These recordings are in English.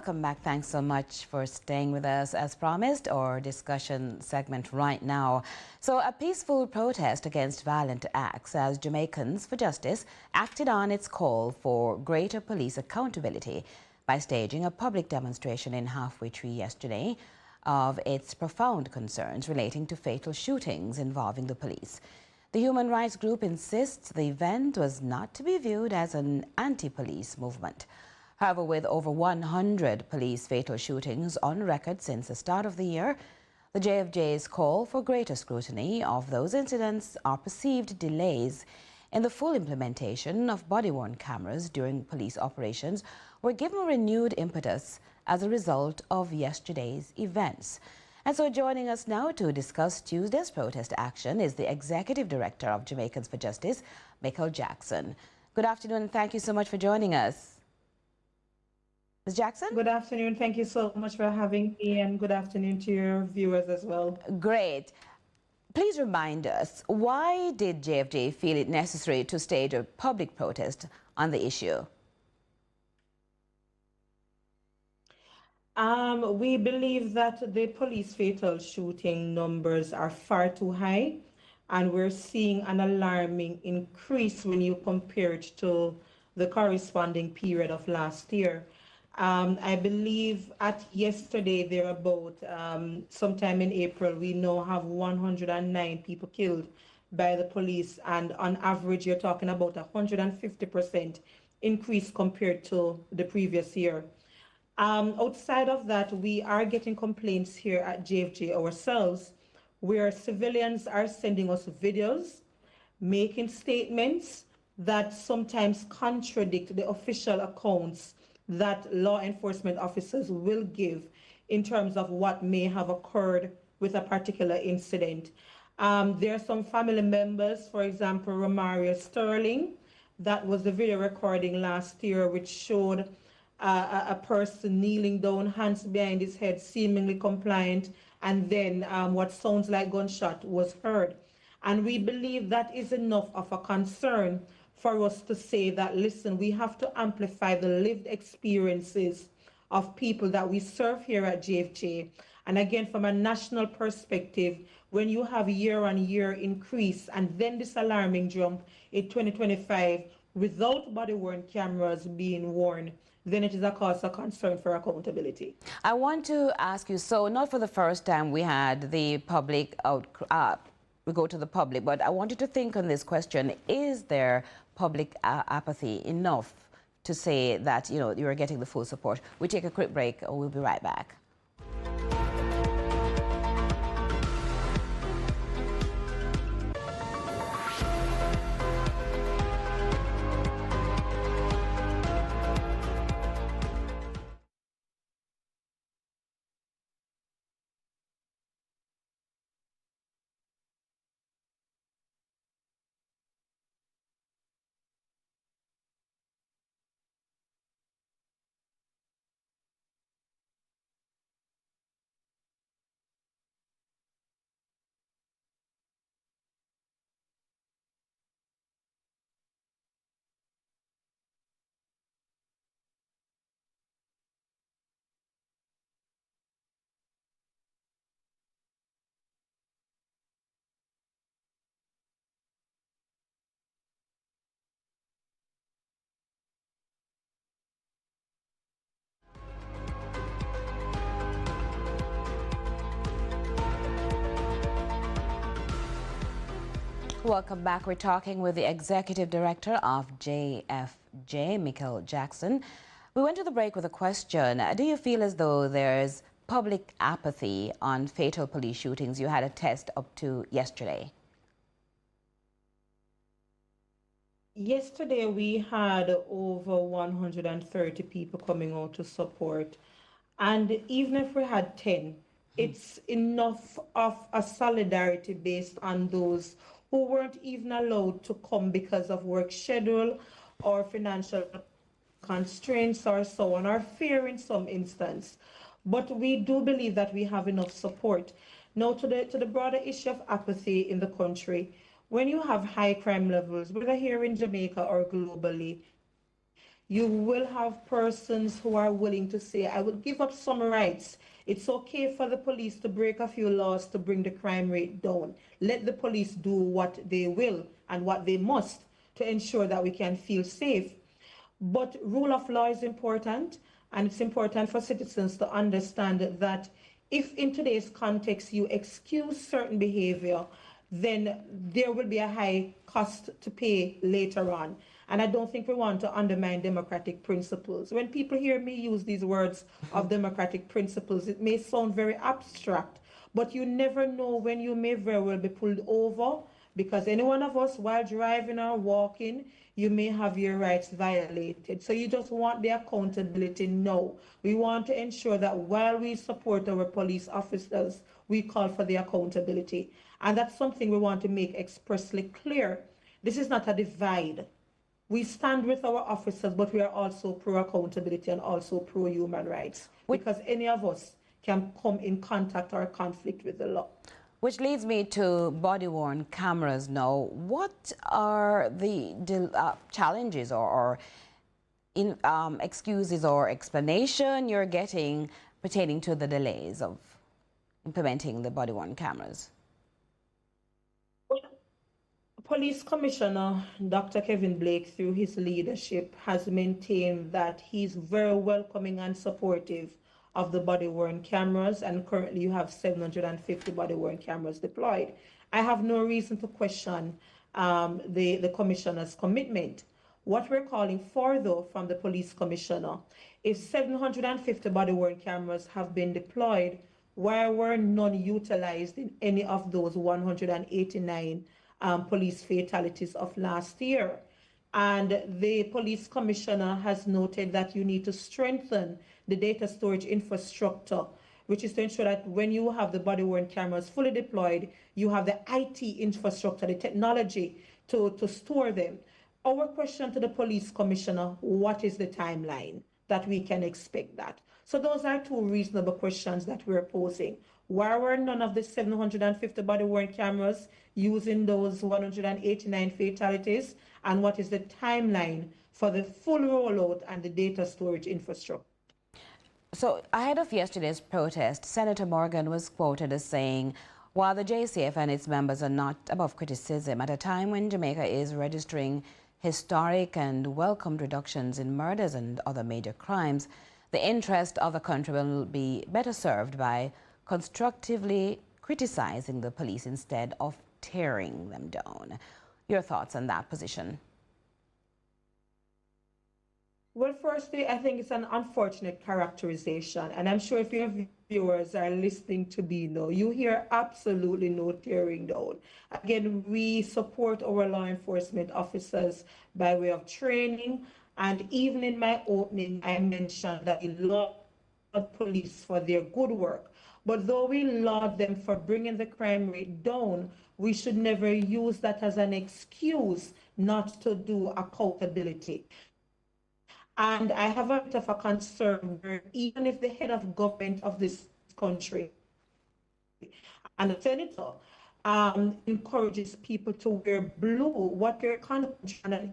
Welcome back. Thanks so much for staying with us. As promised, our discussion segment right now. So a peaceful protest against violent acts as Jamaicans for Justice acted on its call for greater police accountability by staging a public demonstration in Halfway Tree yesterday of its profound concerns relating to fatal shootings involving the police. The human rights group insists the event was not to be viewed as an anti-police movement. However, with over 100 police fatal shootings on record since the start of the year, the J.F.J's call for greater scrutiny of those incidents are perceived delays in the full implementation of body-worn cameras during police operations were given renewed impetus as a result of yesterday's events. And so joining us now to discuss Tuesday's protest action is the Executive Director of Jamaicans for Justice, Michael Jackson. Good afternoon and thank you so much for joining us. Ms. Jackson? Good afternoon. Thank you so much for having me, and good afternoon to your viewers as well. Great. Please remind us, why did J.F.J feel it necessary to stage a public protest on the issue? We believe that the police fatal shooting numbers are far too high, and we're seeing an alarming increase when you compare it to the corresponding period of last year. I believe at yesterday, thereabout, sometime in April, we now have 109 people killed by the police, and on average, you're talking about a 150% increase compared to the previous year. Outside of that, we are getting complaints here at J.F.J ourselves, where civilians are sending us videos, making statements that sometimes contradict the official accounts that law enforcement officers will give in terms of what may have occurred with a particular incident. There are some family members, for example, Romario Sterling, that was the video recording last year, which showed a person kneeling down, hands behind his head, seemingly compliant, and then what sounds like gunshot was heard. And we believe that is enough of a concern for us to say that, listen, we have to amplify the lived experiences of people that we serve here at J.F.J. And again, from a national perspective, when you have year-on-year increase and then this alarming jump in 2025 without body-worn cameras being worn, then it is a cause of concern for accountability. I want to ask you, so not for the first time we had the public we go to the public, but I want you to think on this question. Is there public apathy enough to say that, you are getting the full support? We take a quick break and we'll be right back. Welcome back. We're talking with the Executive Director of J.F.J, Michael Jackson. We went to the break with a question. Do you feel as though there's public apathy on fatal police shootings? You had a test up to yesterday. Yesterday, we had over 130 people coming out to support. And even if we had 10, it's enough of a solidarity based on those who weren't even allowed to come because of work schedule or financial constraints or so on, or fear in some instance. But we do believe that we have enough support. Now, to the broader issue of apathy in the country, when you have high crime levels, whether here in Jamaica or globally, You will have persons who are willing to say, I will give up some rights. It's okay for the police to break a few laws to bring the crime rate down. Let the police do what they will and what they must to ensure that we can feel safe. But rule of law is important, and it's important for citizens to understand that if in today's context you excuse certain behavior, then there will be a high cost to pay later on. And I don't think we want to undermine democratic principles. When people hear me use these words of democratic principles, it may sound very abstract, but you never know when you may very well be pulled over because any one of us, while driving or walking, you may have your rights violated. So you just want the accountability? No. We want to ensure that while we support our police officers, we call for the accountability. And that's something we want to make expressly clear. This is not a divide. We stand with our officers, but we are also pro accountability and also pro human rights, because any of us can come in contact or conflict with the law. Which leads me to body-worn cameras now. What are the challenges or excuses or explanation you're getting pertaining to the delays of implementing the body-worn cameras? Police Commissioner Dr. Kevin Blake, through his leadership, has maintained that he's very welcoming and supportive of the body-worn cameras, and currently you have 750 body-worn cameras deployed. I have no reason to question the Commissioner's commitment. What we're calling for, though, from the Police Commissioner, if 750 body-worn cameras have been deployed, why were none utilized in any of those 189 police fatalities of last year? And the police commissioner has noted that you need to strengthen the data storage infrastructure, which is to ensure that when you have the body-worn cameras fully deployed, you have the IT infrastructure, the technology to store them. Our question to the police commissioner: what is the timeline that we can expect that? So those are two reasonable questions that we're posing. Why were none of the 750 body-worn cameras used in those 189 fatalities? And what is the timeline for the full rollout and the data storage infrastructure? So ahead of yesterday's protest, Senator Morgan was quoted as saying, while the JCF and its members are not above criticism, at a time when Jamaica is registering historic and welcomed reductions in murders and other major crimes, the interest of the country will be better served by constructively criticizing the police instead of tearing them down. Your thoughts on that position? Well, firstly, I think it's an unfortunate characterization, and I'm sure if your viewers are listening to me now, you hear absolutely no tearing down. Again, we support our law enforcement officers by way of training, and even in my opening, I mentioned that we laud police for their good work. But though we laud them for bringing the crime rate down, we should never use that as an excuse not to do accountability. And I have a bit of a concern where even if the head of government of this country and the senator encourages people to wear blue, what they're concentrating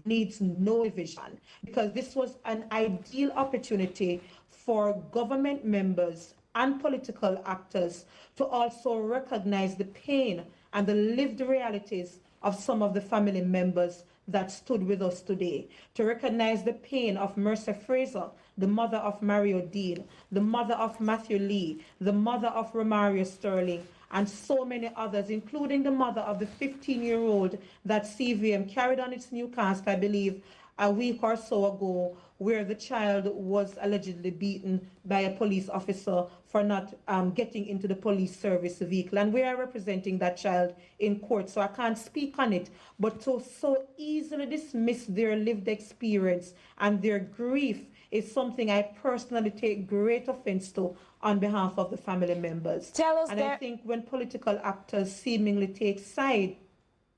needs no division, because this was an ideal opportunity for government members and political actors to also recognize the pain and the lived realities of some of the family members that stood with us today, to recognize the pain of Mercer Fraser, the mother of Mario Dean, the mother of Matthew Lee, the mother of Romario Sterling, and so many others, including the mother of the 15-year-old that CVM carried on its new cast, I believe, a week or so ago, where the child was allegedly beaten by a police officer for not getting into the police service vehicle. And we are representing that child in court, so I can't speak on it. But to so easily dismiss their lived experience and their grief is something I personally take great offense to on behalf of the family members. Tell us and I think when political actors seemingly take side,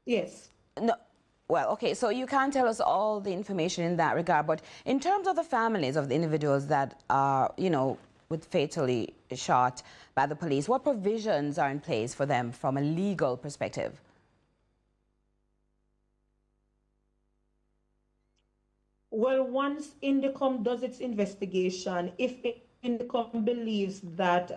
yes. No. Well, okay, so you can't tell us all the information in that regard, but in terms of the families of the individuals that are, with fatally shot by the police, what provisions are in place for them from a legal perspective? Well, once Indicom does its investigation, if Indicom believes that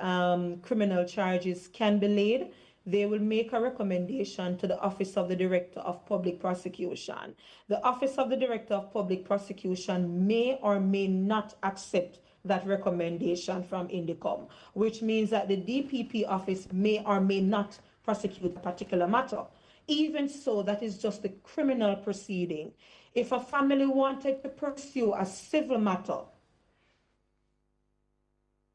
criminal charges can be laid, they will make a recommendation to the Office of the Director of Public Prosecution. The Office of the Director of Public Prosecution may or may not accept that recommendation from Indicom, which means that the DPP office may or may not prosecute a particular matter. Even so, that is just a criminal proceeding. If a family wanted to pursue a civil matter,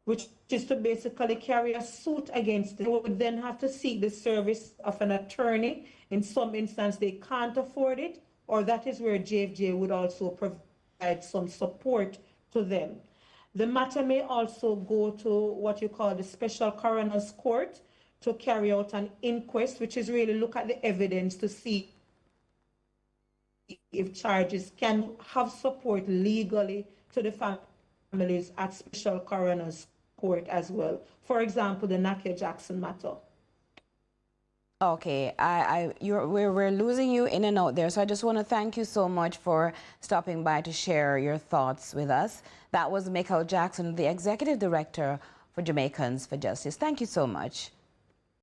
which is to basically carry a suit against it, they would then have to seek the service of an attorney. In some instances, they can't afford it, or that is where J.F.J would also provide some support to them. The matter may also go to what you call the Special Coroner's Court to carry out an inquest, which is really look at the evidence to see if charges can have support legally to the families at Special Coroner's Court as well. For example, the Nakia Jackson matter. Okay, we're losing you in and out there, so I just want to thank you so much for stopping by to share your thoughts with us. That was Michael Jackson, the Executive Director for Jamaicans for Justice. Thank you so much.